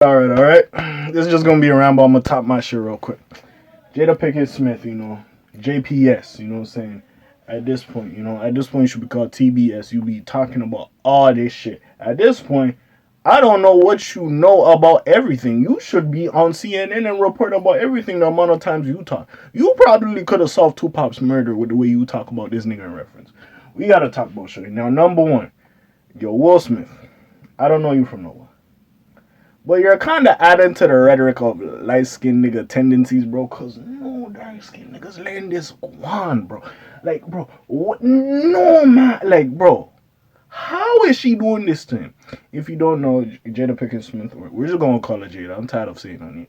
Alright. This is just gonna be a ramble. I'm gonna top my shit real quick. Jada Pinkett Smith, JPS, you know what I'm saying? At this point, you should be called TBS. You be talking about all this shit. At this point, I don't know what you know about everything. You should be on CNN and report about everything the amount of times you talk. You probably could have solved Tupac's murder with the way you talk about this nigga in reference. We gotta talk about shit. Now, number one, yo, Will Smith. I don't know you from nowhere. But you're kind of adding to the rhetoric of light skinned nigga tendencies, bro. Cause no dark skinned niggas letting this go on, bro. Like, bro, what? No, man. Like, bro, how is she doing this to him? If you don't know, Jada Pinkett Smith, we're just gonna call her Jada. I'm tired of saying her name.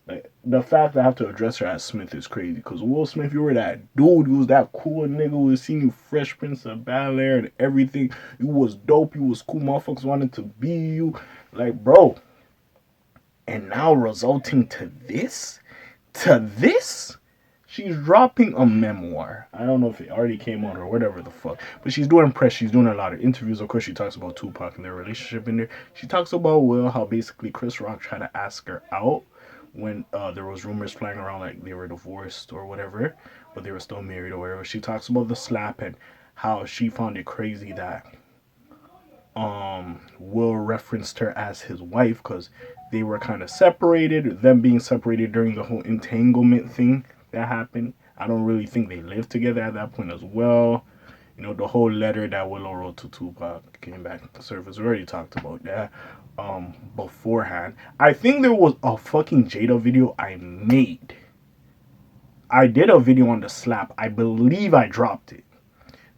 Like, the fact that I have to address her as Smith is crazy. Cause Will Smith, you were that dude. You was that cool nigga who was seeing you Fresh Prince of Bel Air and everything. You was dope. You was cool. Motherfuckers wanted to be you. Like, bro. And now resulting to this? To this? She's dropping a memoir. I don't know if it already came out or whatever the fuck. But she's doing press. She's doing a lot of interviews. Of course, she talks about Tupac and their relationship in there. She talks about Will, how basically Chris Rock tried to ask her out when there was rumors flying around like they were divorced or whatever. But they were still married or whatever. She talks about the slap and how she found it crazy that Will referenced her as his wife because they were kind of separated, them being separated during the whole entanglement thing that happened. I don't really think they lived together at that point as well. The whole letter that Willow wrote to Tupac came back to surface. We already talked about that beforehand. I think there was a fucking Jada video I made. I did a video on the slap. I believe I dropped it.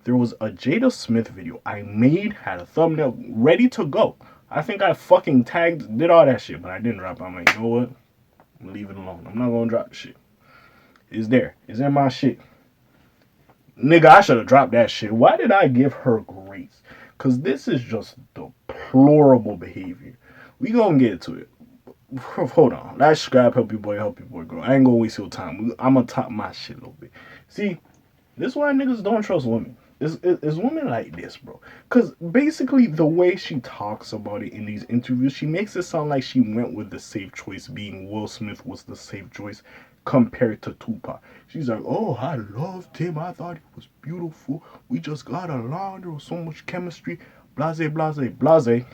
There was a Jada Smith video I made, had a thumbnail ready to go. I think I fucking tagged, did all that shit, but I didn't drop it. I'm like, you know what? I'm leaving it alone. I'm not gonna drop the shit. It's there. It's in my shit. Nigga, I should have dropped that shit. Why did I give her grace? Because this is just deplorable behavior. We gonna get to it. Hold on. Let's subscribe, help you boy, girl. I ain't gonna waste your time. I'm gonna top my shit a little bit. See, this is why niggas don't trust women. It's women like this, bro. Because basically, the way she talks about it in these interviews, she makes it sound like she went with the safe choice, being Will Smith was the safe choice compared to Tupac. She's like, oh, I loved him. I thought he was beautiful. We just got along. There was so much chemistry. Blase, blase, blase.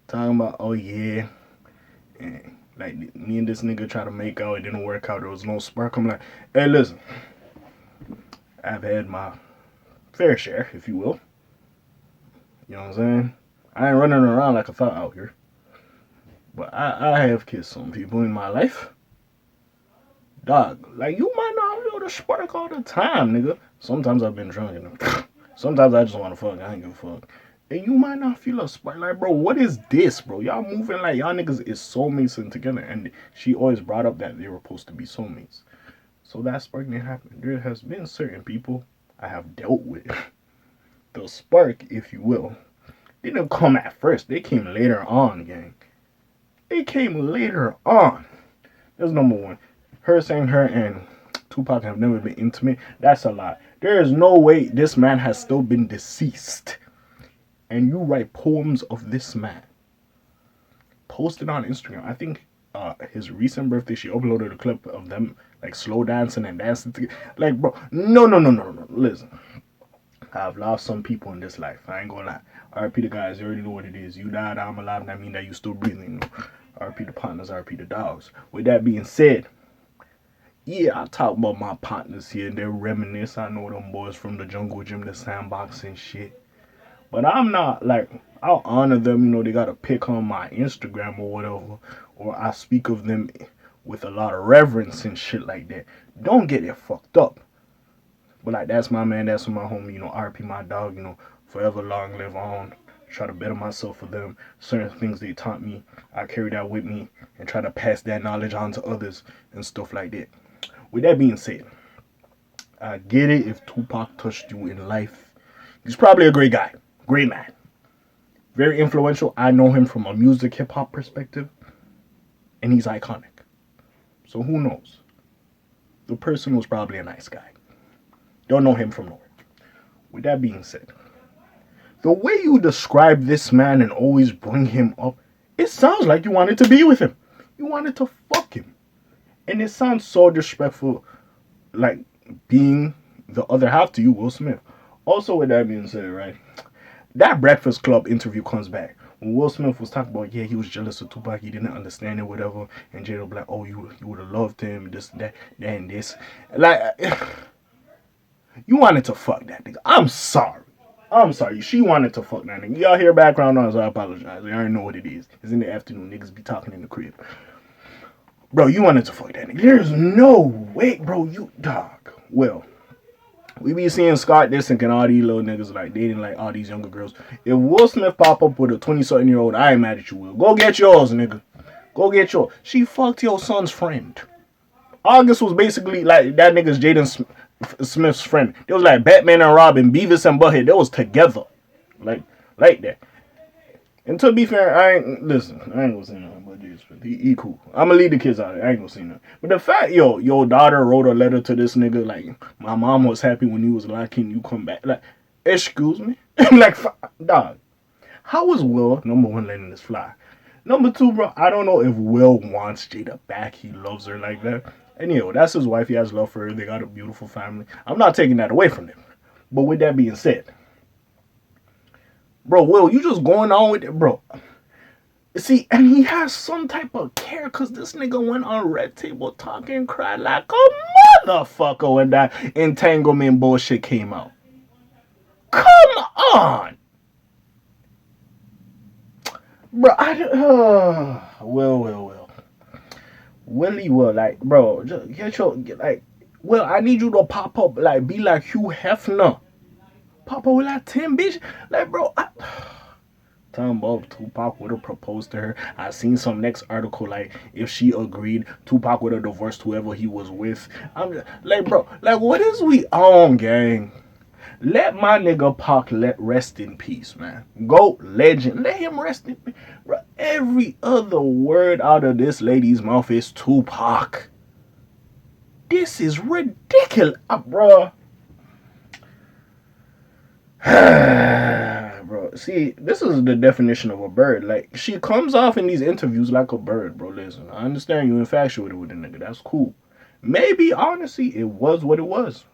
Talking about, oh, yeah. And like, me and this nigga tried to make out. It didn't work out. There was no spark. I'm like, hey, listen. I've had my fair share, if you will. You know what I'm saying? I ain't running around like a thought out here. But I have kissed some people in my life. Dog, like, you might not feel the spark all the time, nigga. Sometimes I've been drunk, Sometimes I just want to fuck. I ain't give a fuck. And you might not feel a spark. Like, bro, what is this, bro? Y'all moving like y'all niggas is soulmates and together. And she always brought up that they were supposed to be soulmates. So that spark didn't happen. There has been certain people I have dealt with. The spark, if you will, didn't come at first. They came later on, gang. They came later on. That's number one. Her saying her and Tupac have never been intimate, that's a lie. There is no way this man has still been deceased. And you write poems of this man. Post it on Instagram. I think his recent birthday, she uploaded a clip of them like slow dancing and dancing together. Like, bro, no. Listen. I've lost some people in this life. I ain't gonna lie. RP the guys, you already know what it is. You died, I'm alive, and that mean that you still breathing. RP the partners, RP the dogs. With that being said, yeah, I talk about my partners here. They're reminisce. I know them boys from the jungle gym, the sandbox and shit. But I'm not like, I'll honor them. They got to pick on my Instagram or whatever. Or I speak of them with a lot of reverence and shit like that. Don't get it fucked up. But like, that's my man, that's my homie, RP my dog, forever long live on. Try to better myself for them. Certain things they taught me, I carry that with me and try to pass that knowledge on to others and stuff like that. With that being said, I get it if Tupac touched you in life. He's probably a great guy, great man. Very influential. I know him from a music hip hop perspective, and he's iconic. So who knows? The person was probably a nice guy. Don't know him from nowhere. With that being said, the way you describe this man and always bring him up It sounds like you wanted to be with him. You wanted to fuck him. And it sounds so disrespectful, like being the other half to you, Will Smith. Also, with that being said, right, that Breakfast Club interview comes back. When Will Smith was talking about, yeah, he was jealous of Tupac, he didn't understand it, whatever, and Jada was like, oh, you would have loved him, this, that, and this. Like, you wanted to fuck that nigga. I'm sorry. I'm sorry. She wanted to fuck that nigga. Y'all hear background noise, I apologize. I already know what it is. It's in the afternoon. Niggas be talking in the crib. Bro, you wanted to fuck that nigga. There's no way, bro. You, dog. Well, we be seeing Scott dissing and all these little niggas like dating like all these younger girls. If Will Smith pop up with a 20-something-year-old, I ain't mad at you, Will. Go get yours, nigga. Go get yours. She fucked your son's friend. August was basically like that nigga's Jaden Smith's friend. It was like Batman and Robin, Beavis and Butthead. They was together. Like that. And to be fair, I ain't gonna say nothing about Jaden Smith. He cool. I'ma leave the kids out of it. I ain't gonna say nothing. But the fact, your daughter wrote a letter to this nigga, like, my mom was happy when you was like, can you come back? Like, excuse me? Like, dog. How is Will, number one, letting this fly? Number two, bro, I don't know if Will wants Jada back. He loves her like that. And that's his wife. He has love for her. They got a beautiful family. I'm not taking that away from them. But with that being said, bro, Will, you just going on with it, bro. See, and he has some type of care because this nigga went on Red Table Talk and cried like a motherfucker when that entanglement bullshit came out. Come on. Bro, well. Willie will, like, bro, just get your, like, well, I need you to pop up, like, be like Hugh Hefner. Pop up with like 10 bitch. Like, bro, Tom Bob, Tupac would have proposed to her. I seen some next article, like, if she agreed, Tupac would have divorced whoever he was with. I'm just, like, bro, like, what is we on, gang? Let my nigga Pac rest in peace, man. GOAT legend. Let him rest in peace. Bro, every other word out of this lady's mouth is Tupac. This is ridiculous, bro. Bro, see, this is the definition of a bird. Like, she comes off in these interviews like a bird, bro. Listen, I understand you infatuated with a nigga. That's cool. Maybe, honestly, it was what it was.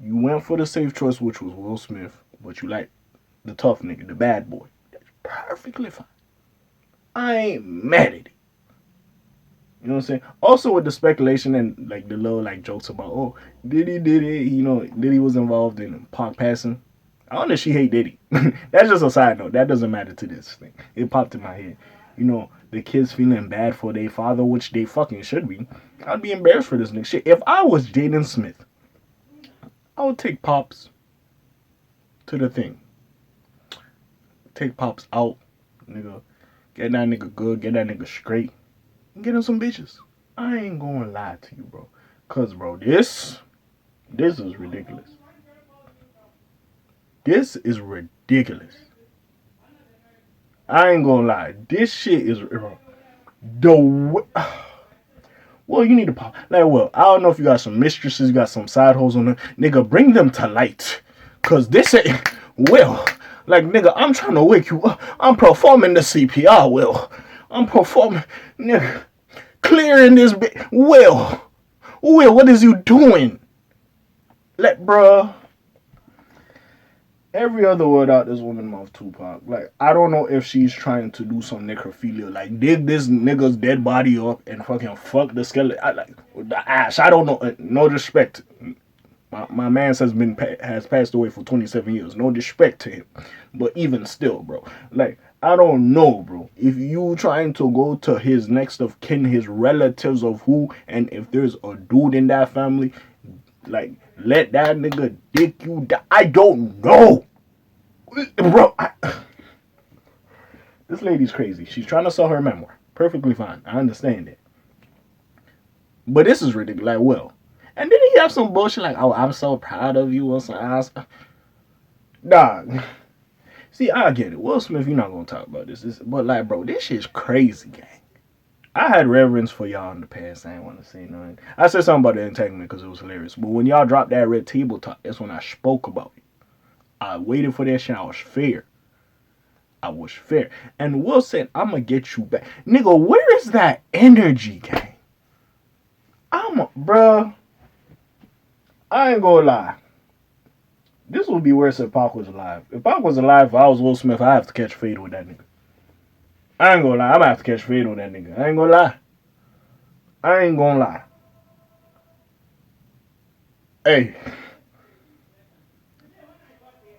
You went for the safe choice, which was Will Smith, but you like the tough nigga, the bad boy. That's perfectly fine. I ain't mad at it. You know what I'm saying? Also with the speculation and like the little like jokes about, oh, Diddy did it, Diddy was involved in Pac passing. I don't know if she hate Diddy. That's just a side note. That doesn't matter to this thing. It popped in my head. The kids feeling bad for their father, which they fucking should be. I'd be embarrassed for this nigga shit. If I was Jaden Smith, I would take Pops to the thing. Take Pops out, nigga. Get that nigga good, get that nigga straight, and get him some bitches. I ain't gonna lie to you, bro. Cause, bro, this is ridiculous. This is ridiculous. I ain't gonna lie. This shit is, bro. Well, you need to pop. Like, well, I don't know if you got some mistresses, you got some side hoes on them. Nigga, bring them to light. Cause this ain't, Will. Like, nigga, I'm trying to wake you up. I'm performing the CPR, Will. I'm performing, nigga. Clearing this bit. Will, what is you doing? Like, bruh. Every other word out this woman's mouth, Tupac. Like, I don't know if she's trying to do some necrophilia. Like, dig this nigga's dead body up and fucking fuck the skeleton. The ash. I don't know. No disrespect. My man has passed away for 27 years. No disrespect to him. But even still, bro. Like, I don't know, bro. If you trying to go to his next of kin, his relatives of who, and if there's a dude in that family, like, let that nigga dick you down. I don't know. Bro, this lady's crazy. She's trying to sell her memoir. Perfectly fine. I understand it. But this is ridiculous. Like, well. And then he have some bullshit like, oh, I'm so proud of you or something else. Dog. See, I get it. Will Smith, you're not going to talk about this. But, like, bro, this shit's crazy, gang. I had reverence for y'all in the past. I ain't want to say nothing. I said something about the entanglement because it was hilarious. But when y'all dropped that Red Table Talk, that's when I spoke about it. I waited for that shit. I was fair. I was fair. And Will said, I'm gonna get you back. Nigga, where is that energy, gang? Bruh, I ain't gonna lie. This would be worse if Pac was alive. If Pac was alive, if I was Will Smith, I have to catch fade with that nigga. I ain't gonna lie. I'm gonna have to catch fade with that nigga. I ain't gonna lie. I ain't gonna lie. Hey.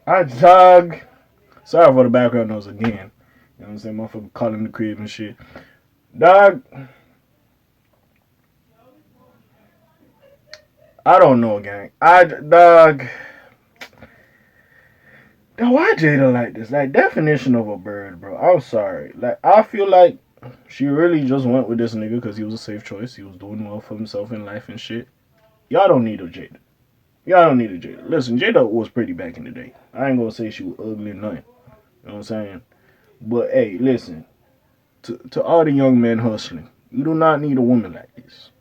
I jog. Sorry for the background noise again. You know what I'm saying? Motherfucker calling the crib and shit. Dog. I don't know, gang. Dog. Why Jada like this? Like, definition of a bird, bro. I'm sorry. Like, I feel like she really just went with this nigga because he was a safe choice. He was doing well for himself in life and shit. Y'all don't need a Jada. Y'all don't need a Jada. Listen, Jada was pretty back in the day. I ain't gonna say she was ugly or nothing. You know what I'm saying? But, hey, listen. To all the young men hustling, you do not need a woman like this.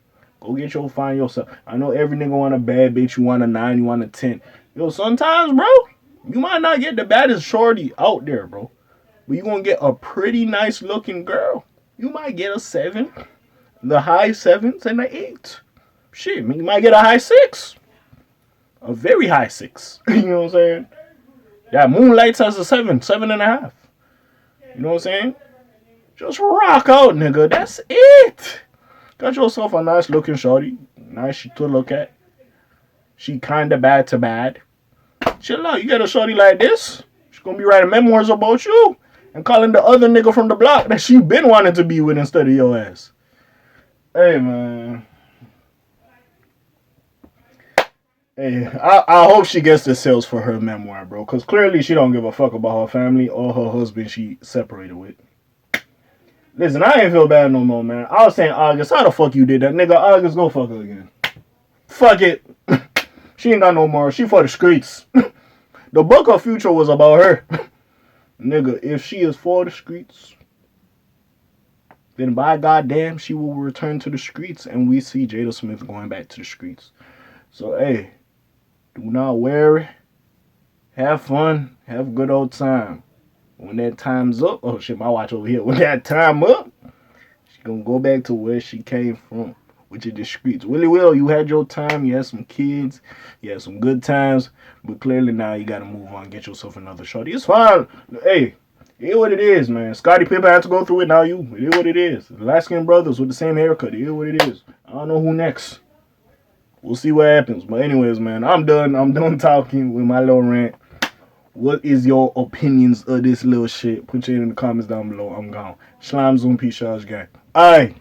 Go find yourself. I know every nigga want a bad bitch. You want a 9, you want a 10. Yo, sometimes, bro, you might not get the baddest shorty out there, bro. But you gonna get a pretty nice looking girl. You might get a 7. The high 7s and the 8. Shit, you might get a high 6. A very high 6. You know what I'm saying? That Moonlights as a 7, 7.5. You know what I'm saying? Just rock out, nigga. That's it. Got yourself a nice looking shorty. Nice to look at. She kinda bad to bad. Chill out. You get a shorty like this, she's gonna be writing memoirs about you and calling the other nigga from the block that she been wanting to be with instead of your ass. Hey, man. Hey, I hope she gets the sales for her memoir, bro. Because clearly she don't give a fuck about her family or her husband she separated with. Listen, I ain't feel bad no more, man. I was saying August, how the fuck you did that? Nigga, August, go fuck her again. Fuck it. She ain't got no more. She for the streets. The book of future was about her. Nigga, if she is for the streets, then by goddamn, she will return to the streets. And we see Jada Smith going back to the streets. So, hey, do not worry. Have fun. Have a good old time. When that time's up, oh shit, my watch over here. When that time up, she gonna go back to where she came from, which is the streets. Willie Will, you had your time, you had some kids, you had some good times, but clearly now you gotta move on, get yourself another shorty. It's fine. Hey, it is what it is, man. Scottie Pippen had to go through it, now you. It is what it is. The light-skinned brothers with the same haircut, it is what it is. I don't know who next. We'll see what happens. But anyways, man, I'm done talking with my little rant. What is your opinions of this little shit? Put it in the comments down below. I'm gone. Slimes on P-Shaw's gang. Aye.